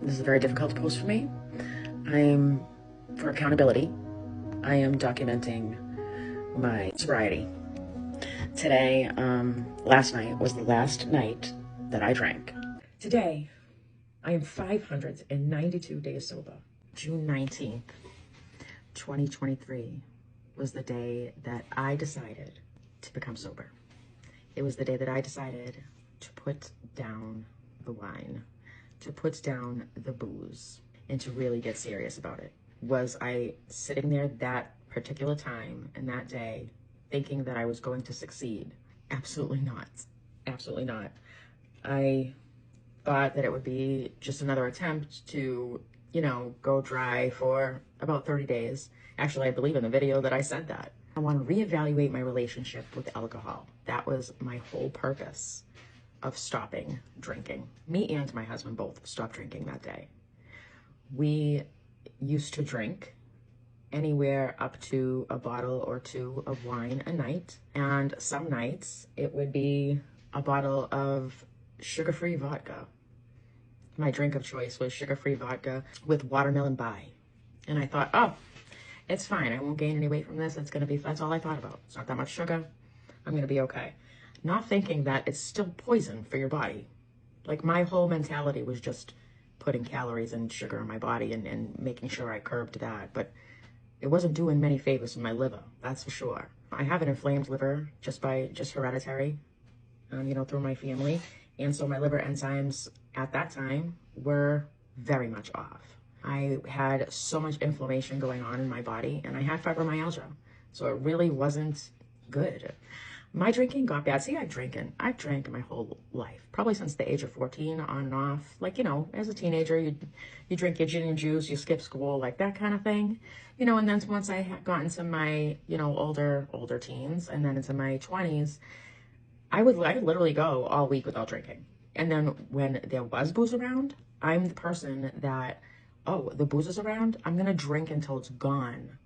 This is a very difficult post for me. For accountability, I am documenting my sobriety. Today, last night was the last night that I drank. Today, I am 592 days sober. June 19th, 2023 was the day that I decided to become sober. It was the day that I decided to put down the wine, to put down the booze, and to really get serious about it. Was I sitting there that particular time and that day thinking that I was going to succeed? Absolutely not. Absolutely not. I thought that it would be just another attempt to, go dry for about 30 days. Actually, I believe in the video that I said that. I want to reevaluate my relationship with alcohol. That was my whole purpose of stopping drinking. Me and my husband both stopped drinking that day. We used to drink anywhere up to a bottle or two of wine a night. And some nights it would be a bottle of sugar-free vodka. My drink of choice was sugar-free vodka with watermelon bai. And I thought, oh, it's fine. I won't gain any weight from this. That's all I thought about. It's not that much sugar. I'm going to be okay. Not thinking that it's still poison for your body. Like, my whole mentality was just putting calories and sugar in my body and making sure I curbed that. But it wasn't doing many favors to my liver, that's for sure. I have an inflamed liver just hereditary, through my family. And so my liver enzymes at that time were very much off. I had so much inflammation going on in my body, and I had fibromyalgia. So it really wasn't good. My drinking got bad. See, I've drank my whole life, probably since the age of 14, on and off. Like, as a teenager, you drink your gin and juice, you skip school, like that kind of thing. And then once I had gotten to my, older teens, and then into my 20s, I would literally go all week without drinking. And then when there was booze around, I'm the person that, oh, the booze is around, I'm going to drink until it's gone.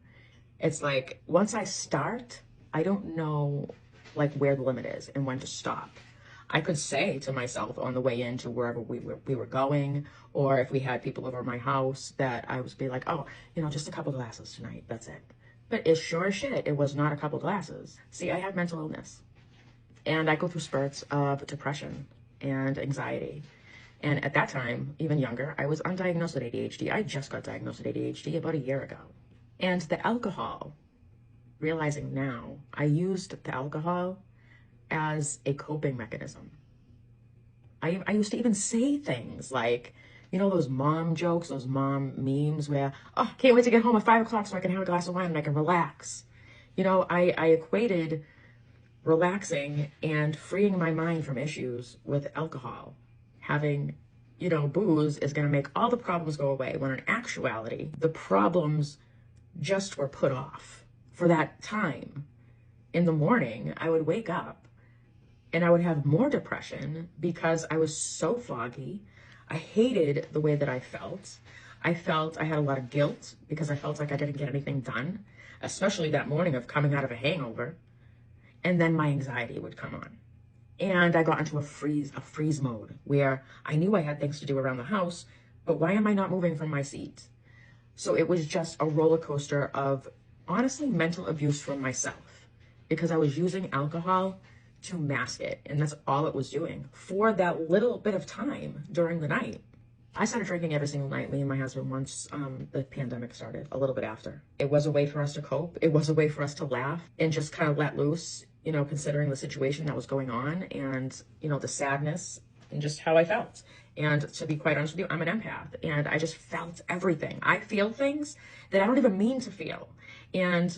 It's like, once I start, I don't know where the limit is and when to stop. I could say to myself on the way into wherever we were going, or if we had people over my house, that I would be like, oh, just a couple glasses tonight, that's it. But it's sure as shit, it was not a couple glasses. See, I have mental illness, and I go through spurts of depression and anxiety. And at that time, even younger, I was undiagnosed with ADHD. I just got diagnosed with ADHD about a year ago. And the alcohol, realizing now, I used the alcohol as a coping mechanism. I used to even say things like, those mom jokes, those mom memes where, oh, can't wait to get home at 5 o'clock so I can have a glass of wine and I can relax. I equated relaxing and freeing my mind from issues with alcohol. Having, booze is going to make all the problems go away, when in actuality, the problems just were put off for that time. In the morning, I would wake up and I would have more depression because I was so foggy. I hated the way that I felt. I felt I had a lot of guilt because I felt like I didn't get anything done, especially that morning of coming out of a hangover. And then my anxiety would come on. And I got into a freeze mode where I knew I had things to do around the house, but why am I not moving from my seat? So it was just a roller coaster of, honestly, mental abuse from myself, because I was using alcohol to mask it. And that's all it was doing for that little bit of time during the night. I started drinking every single night, me and my husband, once the pandemic started, a little bit after. It was a way for us to cope. It was a way for us to laugh and just kind of let loose, considering the situation that was going on, and, the sadness and just how I felt. And to be quite honest with you, I'm an empath, and I just felt everything. I feel things that I don't even mean to feel. And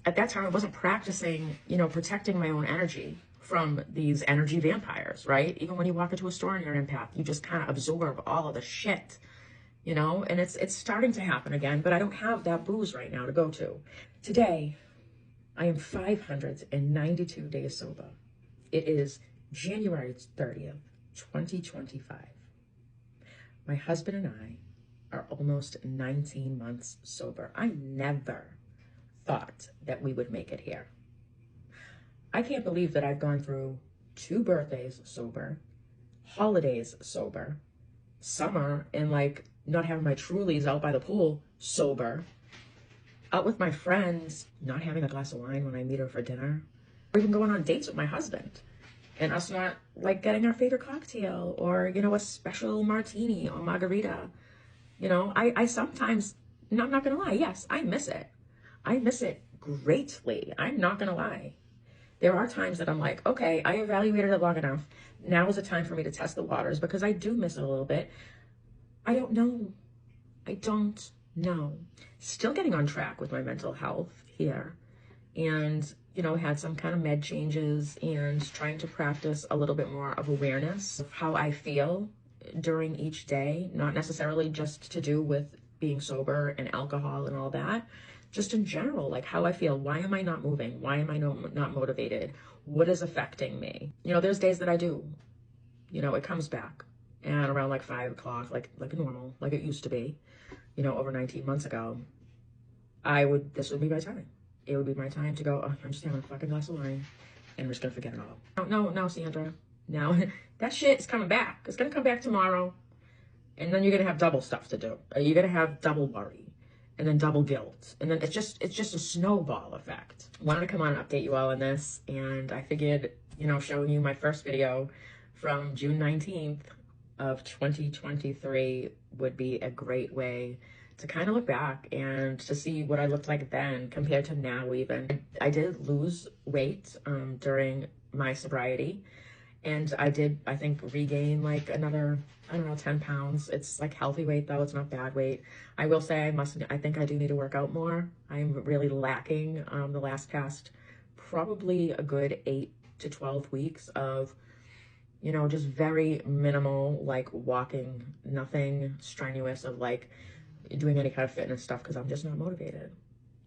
at that time, I wasn't practicing, protecting my own energy from these energy vampires, right? Even when you walk into a store and you're an empath, you just kind of absorb all of the shit, and it's starting to happen again, but I don't have that booze right now to go to. Today, I am 592 days sober. It is January 30th, 2025. My husband and I are almost 19 months sober. I never thought that we would make it here. I can't believe that I've gone through 2 birthdays sober, holidays sober, summer and like not having my Trulies out by the pool sober, out with my friends, not having a glass of wine when I meet her for dinner, or even going on dates with my husband and us not like getting our favorite cocktail or, you know, a special martini or margarita. You know, I sometimes, no, I'm not gonna lie, yes, I miss it. I miss it greatly. I'm not gonna lie. There are times that I'm like, okay, I evaluated it long enough. Now is the time for me to test the waters because I do miss it a little bit. I don't know. I don't know. Still getting on track with my mental health here. And, you know, had some kind of med changes and trying to practice a little bit more of awareness of how I feel during each day, not necessarily just to do with being sober and alcohol and all that, just in general, like how I feel. Why am I not moving? Why am I not motivated? What is affecting me? You know, there's days that I do, you know, it comes back and around like 5 o'clock, like normal, like it used to be, you know, over 19 months ago, this would be my time. It would be my time to go, oh, I'm just having a fucking glass of wine and I'm just gonna forget it all. No, Sandra. Now, that shit is coming back. It's gonna come back tomorrow. And then you're gonna have double stuff to do. You're gonna have double worry and then double guilt. And then it's just a snowball effect. Wanted to come on and update you all on this. And I figured, you know, showing you my first video from June 19th of 2023 would be a great way to kind of look back and to see what I looked like then compared to now even. I did lose weight during my sobriety, and I did, I think, regain like another, I don't know, 10 pounds. It's like healthy weight though, it's not bad weight. I will say I think I do need to work out more. I'm really lacking the last past probably a good 8 to 12 weeks of, you know, just very minimal, like walking, nothing strenuous of like doing any kind of fitness stuff because I'm just not motivated.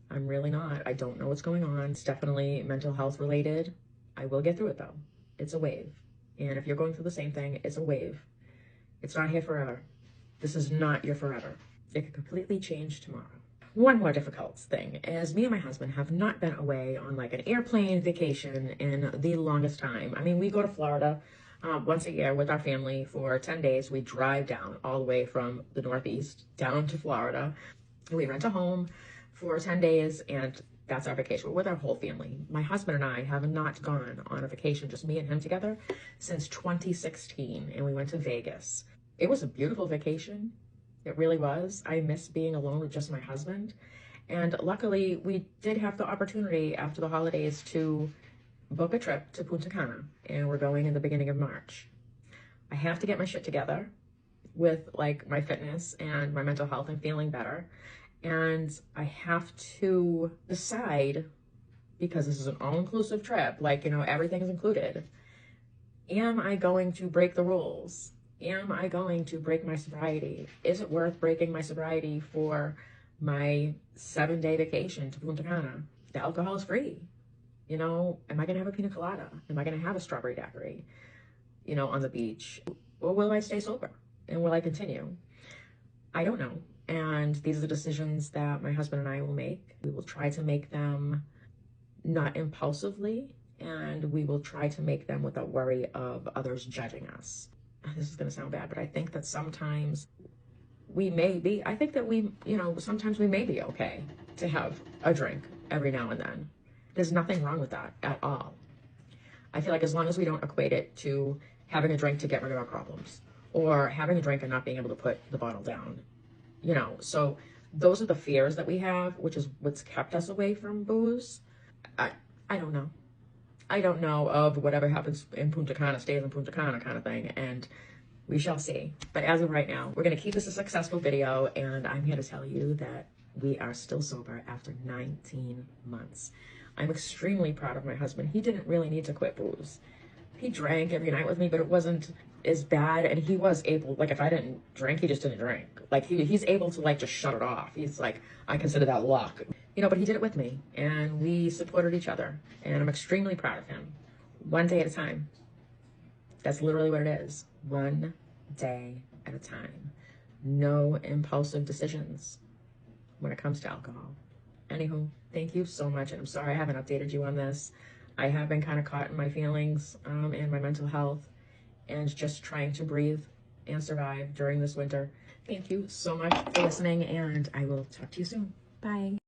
I'm really not. I don't know what's going on. It's definitely mental health related. I will get through it though. It's a wave. And if you're going through the same thing, it's a wave. It's not here forever. This is not your forever. It could completely change tomorrow. One more difficult thing is me and my husband have not been away on like an airplane vacation in the longest time. I mean, we go to Florida once a year with our family for 10 days. We drive down all the way from the Northeast down to Florida. We rent a home for 10 days and that's our vacation. We're with our whole family. My husband and I have not gone on a vacation, just me and him together, since 2016, and we went to Vegas. It was a beautiful vacation. It really was. I miss being alone with just my husband. And luckily, we did have the opportunity after the holidays to book a trip to Punta Cana, and we're going in the beginning of March. I have to get my shit together with like my fitness and my mental health and feeling better. And I have to decide, because this is an all-inclusive trip, like, you know, everything is included. Am I going to break the rules? Am I going to break my sobriety? Is it worth breaking my sobriety for my 7-day vacation to Punta Cana? The alcohol is free. You know, am I going to have a pina colada? Am I going to have a strawberry daiquiri, you know, on the beach? Or will I stay sober? And will I continue? I don't know. And these are the decisions that my husband and I will make. We will try to make them not impulsively, and we will try to make them without worry of others judging us. This is going to sound bad, but I think that sometimes sometimes we may be okay to have a drink every now and then. There's nothing wrong with that at all. I feel like as long as we don't equate it to having a drink to get rid of our problems or having a drink and not being able to put the bottle down, you know, so those are the fears that we have, which is what's kept us away from booze. I don't know. I don't know of whatever happens in Punta Cana stays in Punta Cana kind of thing, and we shall see. But as of right now, we're going to keep this a successful video, and I'm here to tell you that we are still sober after 19 months. I'm extremely proud of my husband. He didn't really need to quit booze. He drank every night with me, but it wasn't as bad, and he was able, like, if I didn't drink, he just didn't drink. Like, he's able to, like, just shut it off. He's like, I consider that luck. You know, but he did it with me, and we supported each other, and I'm extremely proud of him. One day at a time. That's literally what it is. One day at a time. No impulsive decisions when it comes to alcohol. Anywho, thank you so much, and I'm sorry I haven't updated you on this. I have been kind of caught in my feelings and my mental health and just trying to breathe and survive during this winter. Thank you so much for listening, and I will talk to you soon. Bye.